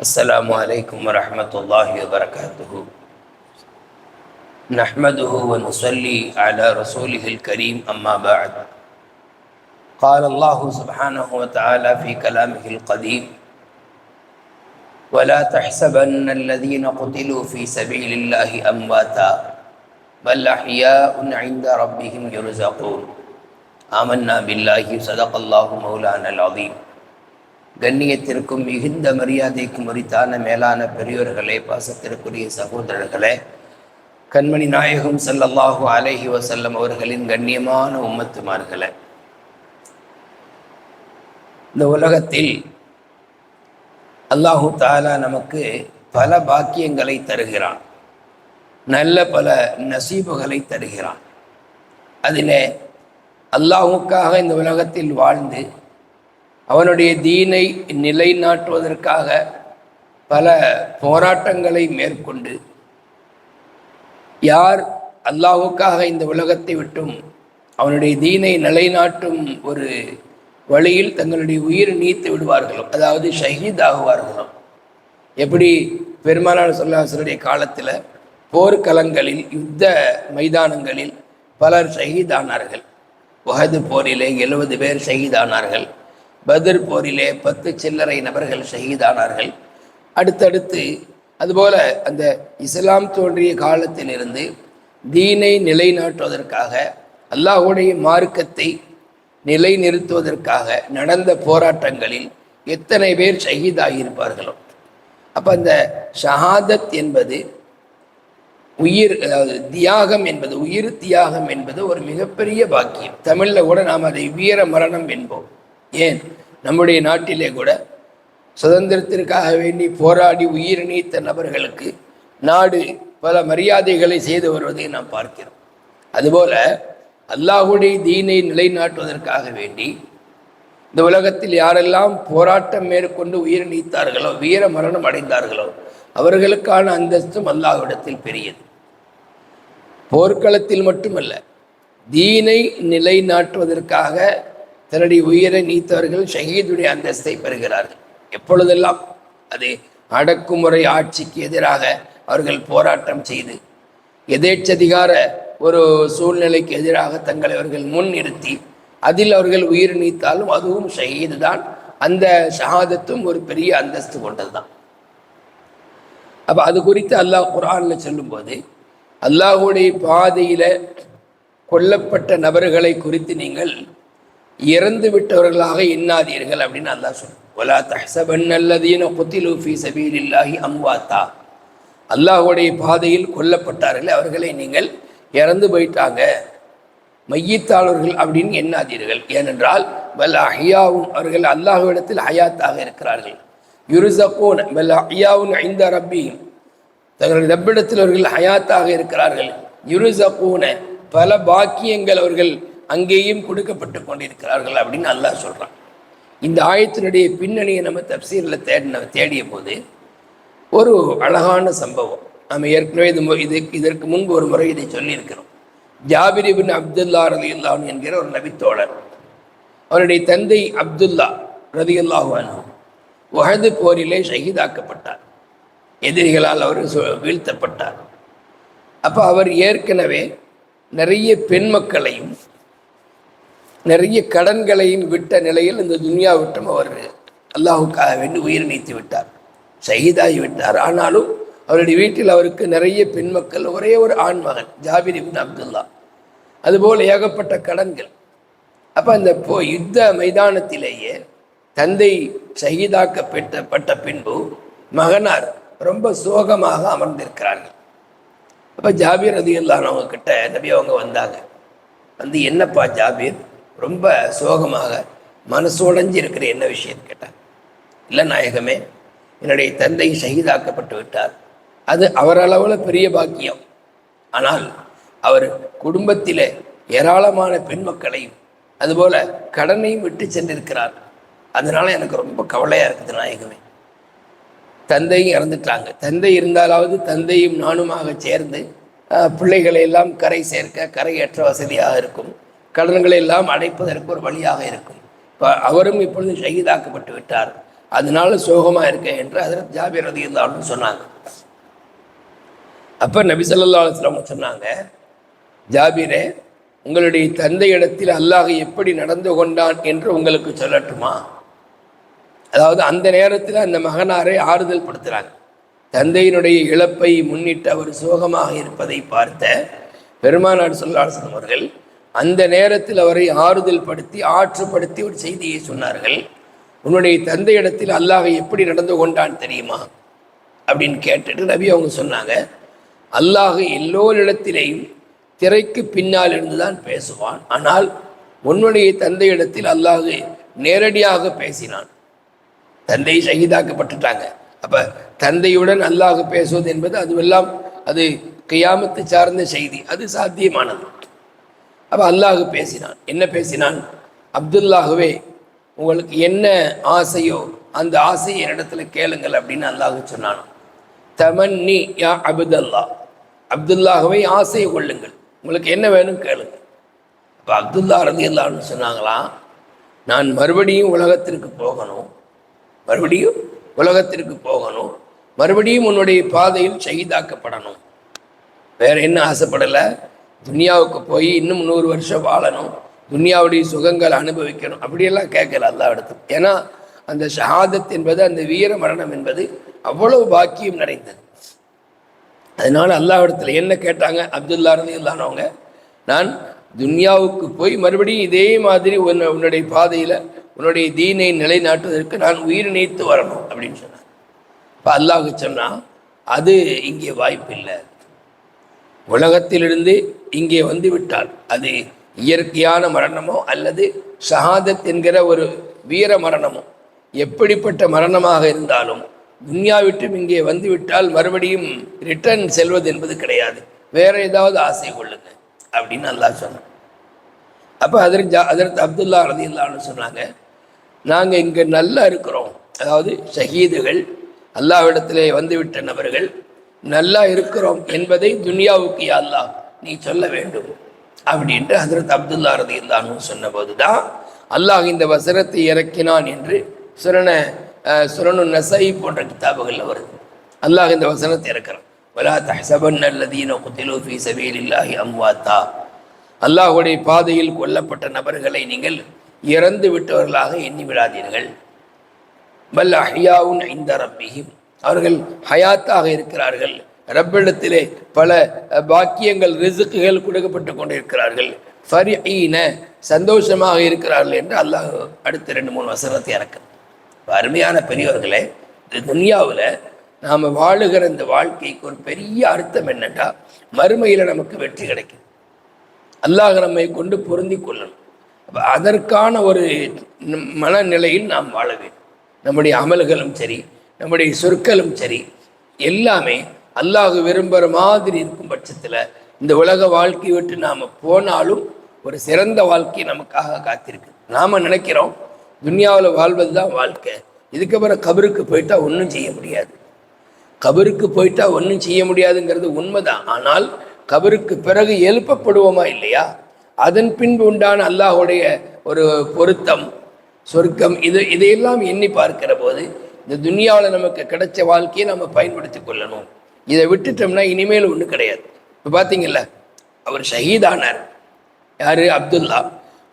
السلام عليكم ورحمة الله وبركاته. نحمده ونصلي على رسوله الكريم أما بعد. قال الله سبحانه وتعالى في كلامه القديم: ولا تحسبن الذين قتلوا في سبيل الله أمواتا بل أحياء عند ربهم يرزقون. آمنا بالله صدق الله مولانا العظيم. கண்ணியத்திற்கும் மிகுந்த மரியாதைக்கும் உரித்தான மேலான பெரியோர்களே, பாசத்திற்குரிய சகோதரர்களே, கண்மணி நாயகம் ஸல்லல்லாஹு அலைஹி வஸல்லம் அவர்களின் கண்ணியமான உம்மத்துமார்களே, இந்த உலகத்தில் அல்லாஹு தஆலா நமக்கு பல பாக்கியங்களை தருகிறான், நல்ல பல நசீபுகளை தருகிறான். அதிலே அல்லாஹுக்காக இந்த உலகத்தில் வாழ்ந்து அவனுடைய தீனை நிலைநாட்டுவதற்காக பல போராட்டங்களை மேற்கொண்டு, யார் அல்லாஹுக்காக இந்த உலகத்தை விட்டும் அவனுடைய தீனை நிலைநாட்டும் ஒரு வழியில் தங்களுடைய உயிர் நீத்து விடுவார்களோ, அதாவது ஷஹீத் ஆகுவார்களோ, எப்படி பெருமானார் ஸல்லல்லாஹு அலைஹி வஸல்லம் காலத்தில் போர்க்களங்களில் யுத்த மைதானங்களில் பலர் ஷஹீதானார்கள். உஹது போரிலே 70 பேர் ஷஹீதானார்கள். பத்ர் போரிலே 10 சில்லறை நபர்கள் ஷஹீதானார்கள். அடுத்தடுத்து அதுபோல அந்த இஸ்லாம் தோன்றிய காலத்திலிருந்து தீனை நிலைநாட்டுவதற்காக, அல்லாஹ்வுடைய மார்க்கத்தை நிலைநிறுத்துவதற்காக நடந்த போராட்டங்களில் எத்தனை பேர் ஷஹீதாகியிருப்பார்களோ. அப்போ அந்த ஷஹாதத் என்பது உயிர், அதாவது தியாகம் என்பது, உயிர் தியாகம் என்பது ஒரு மிகப்பெரிய பாக்கியம். தமிழில் கூட நாம் அதை வீர மரணம் என்போம். ஏன், நம்முடைய நாட்டிலே கூட சுதந்திரத்திற்காக வேண்டி போராடி உயிர் நீத்த நபர்களுக்கு நாடு பல மரியாதைகளை செய்து வருவதை நாம் பார்க்கிறோம். அதுபோல அல்லாஹ்வுடைய தீனை நிலைநாட்டுவதற்காக வேண்டி இந்த உலகத்தில் யாரெல்லாம் போராட்டம் மேற்கொண்டு உயிர் நீத்தார்களோ, வீர மரணம் அடைந்தார்களோ, அவர்களுக்கான அந்தஸ்தும் அல்லாஹ்விடத்தில் பெரியது. போர்க்களத்தில் மட்டுமல்ல, தீனை நிலைநாட்டுவதற்காக தன்னுடைய உயிரை நீத்தவர்கள் ஷஹீதுடைய அந்தஸ்தை பெறுகிறார்கள். எப்பொழுதெல்லாம் அது அடக்குமுறை ஆட்சிக்கு எதிராக அவர்கள் போராட்டம் செய்து எதேச்சதிகார ஒரு சூழ்நிலைக்கு எதிராக தங்களை அவர்கள் முன் நிறுத்தி அதில் அவர்கள் உயிர் நீத்தாலும் அதுவும் ஷஹீது தான். அந்த ஷஹாதத்தும் ஒரு பெரிய அந்தஸ்து கொண்டது தான். அப்போ அது குறித்து அல்லாஹ் குர்ஆனில் சொல்லும்போது, அல்லாஹ்வுடைய பாதையில் கொல்லப்பட்ட நபர்களை குறித்து நீங்கள் இறந்து விட்டவர்களாக எண்ணாதீர்கள் அப்படின்னு அல்லாஹ் சொல்றான். வலா தஹ்ஸபன்னல்லதீன குத்திலு ஃபீ ஸபீலில்லாஹி அம்வாத்தா. அல்லாஹ்வுடைய பாதையில் கொல்லப்பட்டார்கள், அவர்களை நீங்கள் இறந்து போயிட்டாங்க, மையத்தாளர்கள் அப்படின்னு எண்ணாதீர்கள். ஏனென்றால் வல் அஹ்யாவும், அவர்கள் அல்லாஹ்விடத்தில் ஹயாத்தாக இருக்கிறார்கள். யுர்ஸகூன வல் அஹ்யாவுன் இன்த ரப்பிஹிம், தங்களுடைய ரப்பிடத்தில் அவர்கள் ஹயாத்தாக இருக்கிறார்கள். யுர்ஸகூன, பல பாக்கியங்கள் அவர்கள் அங்கேயும் கொடுக்கப்பட்டு கொண்டிருக்கிறார்கள் அப்படின்னு அல்லாஹ் சொல்கிறான். இந்த ஆயத்தினுடைய பின்னணியை நம்ம தப்சீரில் தேடிய போது ஒரு அழகான சம்பவம். நம்ம ஏற்கனவே இதற்கு முன்பு ஒரு முறை இதை சொல்லியிருக்கிறோம். ஜாபிர் இப்னு அப்துல்லா ரலியல்லாஹு அன்ஹு என்கிற ஒரு நபித்தோழர், அவருடைய தந்தை அப்துல்லா ரலியல்லாஹு அன்ஹு உஹது போரிலே ஷஹீதாக்கப்பட்டார். எதிரிகளால் அவர் வீழ்த்தப்பட்டார். அப்போ அவர் ஏற்கனவே நிறைய பெண் மக்களையும் நிறைய கடன்களையும் விட்ட நிலையில் இந்த துன்யா விட்டும் அவர் அல்லாஹுக்காக வேண்டி உயிர் நீத்து விட்டார், ஷஹீதாகி விட்டார். ஆனாலும் அவருடைய வீட்டில் அவருக்கு நிறைய பெண் மக்கள், ஒரே ஒரு ஆண் மகன் ஜாபிர் இப்னு அப்துல்லா, அதுபோல் ஏகப்பட்ட கடன்கள். அப்போ அந்த யுத்த மைதானத்திலேயே தந்தை ஷஹீதாக்கப்பட்ட பின்பு மகனார் ரொம்ப சோகமாக அமர்ந்திருக்கிறார்கள். அப்போ ஜாபீர் ரலியல்லாஹு அன்ஹு கிட்ட நபி அவங்க வந்தாங்க. வந்து, என்னப்பா ஜாபீர், ரொம்ப சோகமாக மனசோடைஞ்சு இருக்கிற, என்ன விஷயம் கேட்டார். இல்லை நாயகமே, என்னுடைய தந்தை ஷஹீதாக்கப்பட்டு விட்டார், அது அவரளவில் பெரிய பாக்கியம். ஆனால் அவர் குடும்பத்தில் ஏராளமான பெண் மக்களையும் அதுபோல் கடனையும் விட்டு சென்றிருக்கிறார். அதனால் எனக்கு ரொம்ப கவலையாக இருக்குது நாயகமே. தந்தையும் இறந்துட்டாங்க. தந்தை இருந்தாலாவது தந்தையும் நானுமாக சேர்ந்து பிள்ளைகளை எல்லாம் கரை சேர்க்க கரையேற்ற வசதியாக இருக்கும், கடன்களை எல்லாம் அடைப்பதற்கு ஒரு வழியாக இருக்கும். அவரும் இப்பொழுது ஷஹீதாக்கப்பட்டு விட்டார். அதனால சோகமா இருக்கேன் என்று ஹஜ்ரத் ஜாபிர் ரலியல்லாஹு அன்ஹு சொன்னாங்க. அப்ப நபி ஸல்லல்லாஹு அலைஹி வஸல்லம் சொன்னாங்க, ஜாபிரே, உங்களுடைய தந்தையிடத்தில் அல்லாஹ் எப்படி நடந்து கொண்டான் என்று உங்களுக்கு சொல்லட்டுமா? அதாவது அந்த நேரத்தில் அந்த மகனாரை ஆறுதல் படுத்துறாங்க. தந்தையினுடைய இழப்பை முன்னிட்டு அவர் சோகமாக இருப்பதை பார்த்த பெருமானார் ஸல்லல்லாஹு அலைஹி வஸல்லம் அவர்கள் அந்த நேரத்தில் அவரை ஆறுதல் படுத்தி ஆற்றுப்படுத்தி ஒரு செய்தியை சொன்னார்கள். உன்னுடைய தந்தையிடத்தில் அல்லாஹ் எப்படி நடந்து கொண்டான் தெரியுமா அப்படின்னு கேட்டுட்டு நபி அவங்க சொன்னாங்க, அல்லாஹ் எல்லோரிடத்திலேயும் திரைக்கு பின்னால் இருந்துதான் பேசுவான், ஆனால் உன்னுடைய தந்தையிடத்தில் அல்லாஹ் நேரடியாக பேசினான். தந்தை ஷஹீதாக்கப்பட்டுட்டாங்க. அப்ப தந்தையுடன் அல்லாஹ் பேசுவது என்பது அதுவெல்லாம் அது கியாமத்து சார்ந்த செய்தி, அது சாத்தியமானது. அப்ப அல்லாஹ் பேசினான். என்ன பேசினான்? அப்துல்லாஹ்வே, உங்களுக்கு என்ன ஆசையோ அந்த ஆசையை என்னிடத்துல கேளுங்கள் அப்படின்னு அல்லாஹ் சொன்னான். தமன்னி யா அப்துல்லா, அப்துல்லாஹ்வை ஆசையை கொள்ளுங்கள், உங்களுக்கு என்ன வேணும் கேளுங்க. அப்போ அப்துல்லா ரலியல்லாஹு அன்ஹு சொன்னாங்களாம், நான் மறுபடியும் உலகத்திற்கு போகணும், மறுபடியும் உன்னுடைய பாதையில் ஷஹீதாக்கப்படணும். வேற என்ன ஆசைப்படலை, துனியாவுக்கு போய் இன்னும் 100 வருஷம் வாழணும், துனியாவுடைய சுகங்களை அனுபவிக்கணும், அப்படியெல்லாம் கேட்கல அல்லாஹ் இடத்துல. ஏன்னா அந்த ஷஹாதத் என்பது, அந்த வீர மரணம் என்பது அவ்வளவு பாக்கியம் நிறைந்தது. அதனால அல்லாஹ் இடத்துல என்ன கேட்டாங்க அப்துல்லா ரலியல்லாஹு அன்ஹு, நான் துன்யாவுக்கு போய் மறுபடியும் இதே மாதிரி உன்னுடைய பாதையில் உன்னுடைய தீனை நிலைநாட்டுவதற்கு நான் உயிர் நீத்து வரணும் அப்படின்னு சொன்னான். இப்போ அல்லாஹ் சொன்னால் அது இங்கே வாய்ப்பில்லை, உலகத்திலிருந்து இங்கே வந்து விட்டால் அது இயற்கையான மரணமோ அல்லது ஷஹாதத் என்கிற ஒரு வீர மரணமோ, எப்படிப்பட்ட மரணமாக இருந்தாலும் துன்யா விட்டும் இங்கே வந்து விட்டால் மறுபடியும் ரிட்டர்ன் செல்வது என்பது கிடையாது, வேற ஏதாவது ஆசை கொள்ளுங்க அப்படின்னு அல்லாஹ் சொன்னான். அப்போ ஹஜ்ரத் அப்துல்லா ரலியல்லாஹு அன்ஹு சொன்னாங்க, நாங்கள் இங்கே நல்லா இருக்கிறோம், அதாவது ஷஹீதுகள் அல்லாஹ்விடத்திலே வந்துவிட்ட நபர்கள் நல்லா இருக்கிறோம் என்பதை துன்யாவுக்கு யா அல்லாஹ் நீ சொல்ல வேண்டும் அப்படின்ட்டு ஹஜ்ரத் அப்துல்லா ரலியல்லாஹு அன்ஹு சொன்னபோது தான் அல்லாஹ் இந்த வசனத்தை இறக்கினான் என்று சுரனு நஸை போன்ற கிதாபுகளில் வருது. அல்லாஹ் இந்த வசனத்தை இறக்கிறான், வலா தஹ்ஸபன்ன அல்லதீன குத்திலூ ஃபீ ஸபீலில்லாஹி அம்வாத்தா, அல்லாஹ்வுடைய பாதையில் கொல்லப்பட்ட நபர்களை நீங்கள் இறந்து விட்டவர்களாக எண்ணி விடாதீர்கள். பல் அஹ்யாவுன் இன்த ரப்பிஹிம், அவர்கள் ஹயாத்தாக இருக்கிறார்கள், ரப்பிடத்திலே பல பாக்கியங்கள் ரிஸ்குகள் கொடுக்கப்பட்டு கொண்டிருக்கிறார்கள். ஃபரிஈன, சந்தோஷமாக இருக்கிறார்கள் என்று அல்லாஹ் அடுத்த 2-3 வசனத்தை இறக்கிறார். அருமையான பெரியவர்களே, இந்த துன்யாவில் நாம் வாழுகிற இந்த வாழ்க்கைக்கு ஒரு பெரிய அர்த்தம் என்னென்னா, மறுமையில் நமக்கு வெற்றி கிடைக்கும், அல்லாஹ் நம்மை கொண்டு பொருந்தி கொள்ளணும். அப்போ அதற்கான ஒரு மனநிலையில் நாம் வாழ வேண்டும். நம்முடைய அமல்களும் சரி, நம்முடைய சொற்களும் சரி, எல்லாமே அல்லாஹ் விரும்புகிற மாதிரி இருக்கும் பட்சத்தில் இந்த உலக வாழ்க்கையை விட்டு நாம் போனாலும் ஒரு சிறந்த வாழ்க்கை நமக்காக காத்திருக்கு. நாம் நினைக்கிறோம் துன்யாவில் வாழ்வது தான் வாழ்க்கை, இதுக்கப்புறம் கபருக்கு போயிட்டா ஒன்றும் செய்ய முடியாது, கபருக்கு போயிட்டா ஒன்றும் செய்ய முடியாதுங்கிறது உண்மைதான். ஆனால் கபருக்கு பிறகு எழுப்பப்படுவோமா இல்லையா, அதன் பின்பு உண்டான அல்லாஹுடைய ஒரு பொருத்தம், சொர்க்கம், இதையெல்லாம் எண்ணி பார்க்கிற போது இந்த துன்யாவில் நமக்கு கிடைச்ச வாழ்க்கையை நம்ம பயன்படுத்தி கொள்ளணும். இதை விட்டுட்டோம்னா இனிமேல் ஒன்றும் கிடையாது. இப்போ பார்த்தீங்கல்ல, அவர் ஷஹீதானார், யார்? அப்துல்லா.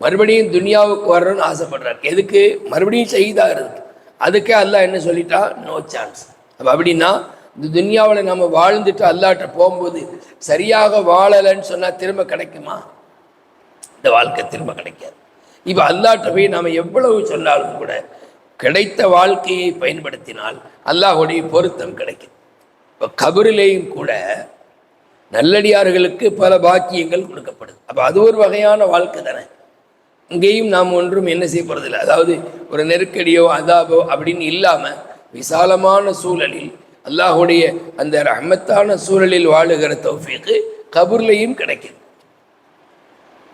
மறுபடியும் துன்யாவுக்கு வரணும்னு ஆசைப்படுறார். எதுக்கு? மறுபடியும் ஷஹீதாகிறதுக்கு. அதுக்கே அல்லாஹ் என்ன சொல்லிட்டா? No chance. அப்போ அப்படின்னா இந்த துன்யாவில் நம்ம வாழ்ந்துட்டு அல்லாட்ட போகும்போது சரியாக வாழலைன்னு சொன்னால் திரும்ப கிடைக்குமா? இந்த வாழ்க்கை திரும்ப கிடைக்காது. இப்போ அல்லாட்ட போய் நாம் எவ்வளவு சொன்னாலும் கூட கிடைத்த வாழ்க்கையை பயன்படுத்தினால் அல்லாஹுடைய பொருத்தம் கிடைக்கும். இப்போ கபரிலேயும் கூட நல்லடியார்களுக்கு பல பாக்கியங்கள் கொடுக்கப்படுது. அப்போ அது ஒரு வகையான வாழ்க்கை தானே. இங்கேயும் நாம் ஒன்றும் என்ன செய்ய போகிறதில்லை, அதாவது ஒரு நெருக்கடியோ அதாபோ அப்படின்னு இல்லாமல் விசாலமான சூழலில் அல்லாஹுடைய அந்த ரஹ்மத்தான சூழலில் வாழுகிற தௌஃபீக்கு கபூர்லையும் கிடைக்குது.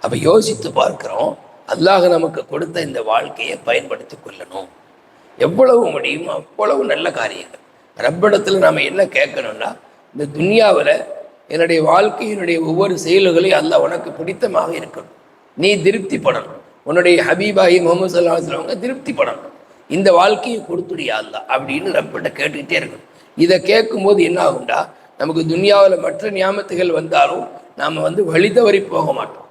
அப்போ யோசித்து பார்க்கிறோம், அல்லாஹ் நமக்கு கொடுத்த இந்த வாழ்க்கையை பயன்படுத்தி கொள்ளணும். எவ்வளவு முடியுமோ அவ்வளவு நல்ல காரியங்கள். ரப்பிடத்தில் நாம் என்ன கேட்கணும்னா, இந்த துன்யாவில் என்னுடைய வாழ்க்கையினுடைய ஒவ்வொரு செயல்களையும் அல்லாஹ் உனக்கு பிடித்தமாக இருக்கணும், நீ திருப்தி படணும், உன்னுடைய ஹபீபாகி முகமது ஸல்லல்லாஹு அலைஹி வஸல்லம் திருப்தி படணும். இந்த வாழ்க்கையை கொடுத்துடியா அல்லா அப்படின்னு ரப்பிட்ட கேட்டுக்கிட்டே இருக்கணும். இதை கேட்கும்போது என்ன ஆகும்டா, நமக்கு துன்யாவில் மற்ற ஞாபகத்துகள் வந்தாலும் நாம் வழி தவறி போக மாட்டோம்.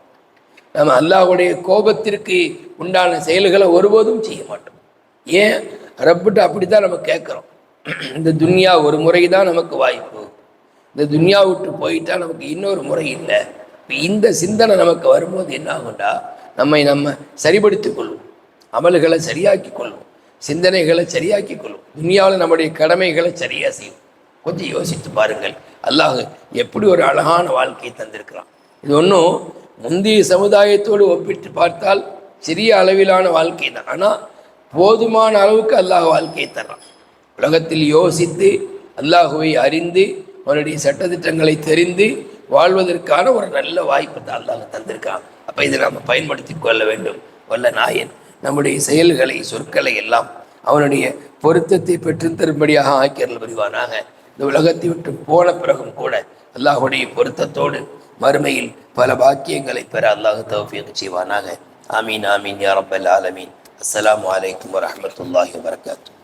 நம்ம அல்லாஹ்வுடைய கோபத்திற்கு உண்டான செயல்களை ஒருபோதும் செய்ய மாட்டோம். ஏன்? ரப்பிட்ட அப்படித்தான் நம்ம கேட்குறோம். இந்த துன்யா ஒரு முறை தான் நமக்கு வாய்ப்பு, இந்த துன்யா விட்டு போயிட்டா நமக்கு இன்னொரு முறை இல்லை. இந்த சிந்தனை நமக்கு வரும்போது என்ன ஆகும்டா, நம்ம சரிபடுத்திக் கொள்வோம், அமல்களை சரியாக்கி கொள்வோம், சிந்தனைகளை சரியாக்கி கொள்வோம், துன்யாவில் நம்முடைய கடமைகளை சரியாக செய்வோம். கொஞ்சம் யோசித்து பாருங்கள், அல்லாஹ் எப்படி ஒரு அழகான வாழ்க்கையை தந்திருக்கிறான். இது ஒன்றும் முந்தைய சமுதாயத்தோடு ஒப்பிட்டு பார்த்தால் சிறிய அளவிலான வாழ்க்கை தான். ஆனால் போதுமான அளவுக்கு அல்லாஹ் வாழ்க்கையை தர்றான். உலகத்தில் யோசித்து அல்லாஹுவை அறிந்து அவனுடைய சட்டத்திட்டங்களை தெரிந்து வாழ்வதற்கான ஒரு நல்ல வாய்ப்பை தான் அல்லாஹ் தந்திருக்கான். அப்போ இதை நாம் பயன்படுத்தி கொள்ள வேண்டும். வல்ல நாயன் நம்முடைய செயல்களை சொற்களை எல்லாம் அவனுடைய பொருத்தத்தை பெற்று தரும்படியாக ஆக்கியர்கள் புரிவானாக. இந்த உலகத்தை விட்டு போன பிறகும் கூட அல்லாஹுடைய பொருத்தத்தோடு மறுமையில் பல பாக்கியங்களை பெற அல்லாஹ் தௌஃபீக் செய்வானாக. ஆமீன் ஆமீன் யா ரப்பல் ஆலமீன். அஸ்ஸலாமு அலைக்கும் வரஹ்மத்துல்லாஹி வபரகாத்துஹு.